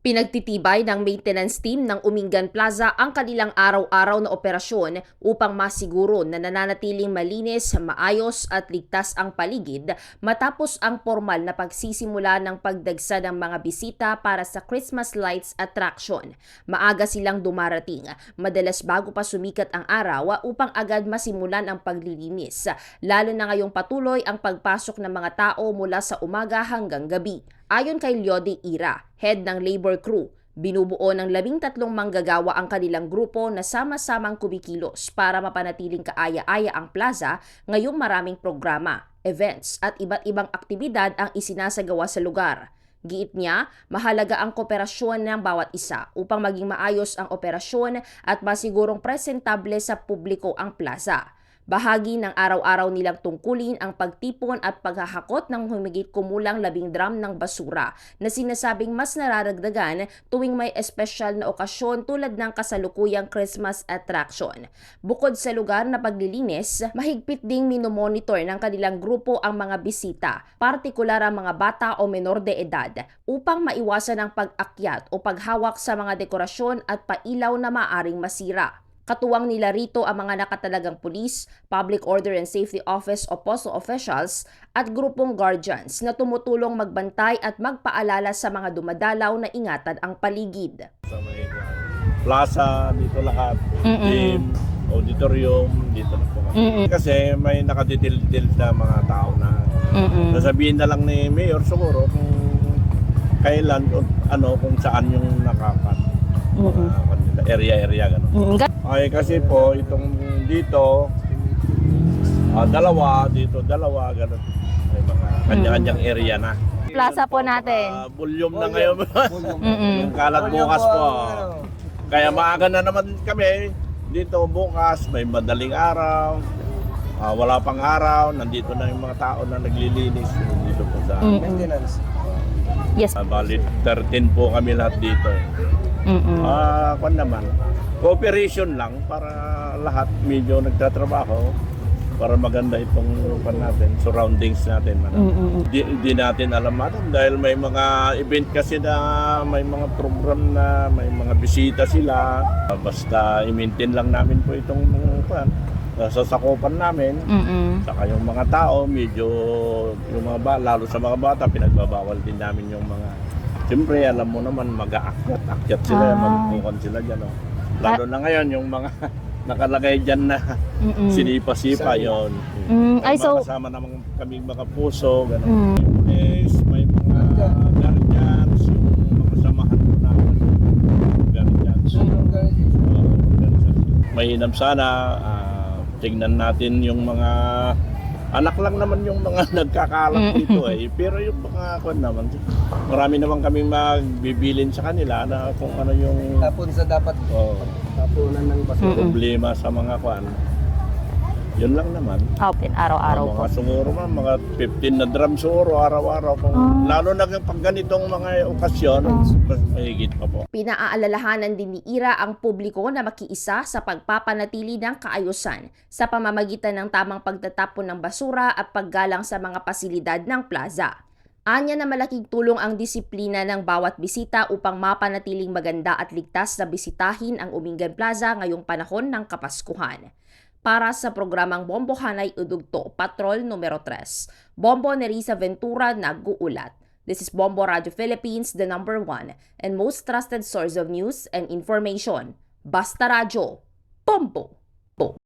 Pinagtitibay ng maintenance team ng Umingan Plaza ang kanilang araw-araw na operasyon upang masiguro na nananatiling malinis, maayos at ligtas ang paligid matapos ang formal na pagsisimula ng pagdagsa ng mga bisita para sa Christmas Lights Attraction. Maaga silang dumarating, madalas bago pa sumikat ang araw upang agad masimulan ang paglilinis, lalo na ngayong patuloy ang pagpasok ng mga tao mula sa umaga hanggang gabi. Ayon kay Lyodi Ira, head ng labor crew, binubuo ng 13 manggagawa ang kanilang grupo na sama-samang kumikilos para mapanatiling kaaya-aya ang plaza ngayong maraming programa, events at iba't ibang aktibidad ang isinasagawa sa lugar. Giit niya, mahalaga ang kooperasyon ng bawat isa upang maging maayos ang operasyon at masigurong presentable sa publiko ang plaza. Bahagi ng araw-araw nilang tungkulin ang pagtipon at paghahakot ng humigit kumulang 10 drum ng basura na sinasabing mas nararagdagan tuwing may espesyal na okasyon tulad ng kasalukuyang Christmas attraction. Bukod sa lugar na paglilinis, mahigpit ding minomonitor ng kanilang grupo ang mga bisita, partikular ang mga bata o menor de edad, upang maiwasan ang pag-akyat o paghawak sa mga dekorasyon at pailaw na maaring masira. Katuwang nila rito ang mga nakatalagang pulis, Public Order and Safety Office o POSO officials at grupong guardians na tumutulong magbantay at magpaalala sa mga dumadalaw na ingatan ang paligid. Sa may plaza, dito lahat, gym, auditorium, dito na po. Kasi may nakatitil-til na mga tao na nasabihin na lang ni Mayor siguro kung kailan, kung saan yung nakakat. Area gano'n. Ay kasi po itong dito dalawa gano'n. May mga kanya-kanyang area na. Plaza po natin. Volume na ngayon. Yung kalat bukas po. Kaya maaga na naman kami dito bukas, may madaling araw. Wala pang araw, nandito na yung mga tao na naglilinis dito po sa maintenance. Yes. Bali 13 po kami lahat dito. Kwan naman, cooperation lang para lahat medyo nagtatrabaho para maganda itong natin, surroundings natin. Di natin alam dahil may mga event kasi na may mga program na may mga bisita sila. Basta i-maintain lang namin po itong sasakupan namin. Saka yung mga tao, medyo yung lalo sa mga bata, pinagbabawal din namin yung mga. Siyempre, alam mo naman, mag-aakyat sila, magpukan sila dyan. Lalo na ngayon, yung mga nakalagay dyan na sinipa-sipa yun. Ay, so kasama naman kaming mga puso, gano'n. May police, may mga guardians, yung mga samahan mo namin. Guardians. Mainam sana, tignan natin yung mga anak lang naman yung mga nagkakalat dito pero yung mga naman, marami naman kaming magbibilin sa kanila na kung ano yung tapon sa dapat tapunan ng basura. Problema sa mga yun lang naman. open araw-araw po. Mga siguro mga 15 na drum siguro araw-araw po. Lalo na pag ganitong mga okasyon, mas mahigit pa po. Pinaaalalahanan din ni Ira ang publiko na makiisa sa pagpapanatili ng kaayusan sa pamamagitan ng tamang pagtatapon ng basura at paggalang sa mga pasilidad ng plaza. Anya na malaking tulong ang disiplina ng bawat bisita upang mapanatiling maganda at ligtas na bisitahin ang Umingan Plaza ngayong panahon ng Kapaskuhan. Para sa programang Bombo Hanay Udugto, Patrol numero 3, Bombo Nerissa Ventura nag-uulat. This is Bombo Radio Philippines, the #1 and most trusted source of news and information. Basta Radio, Bombo!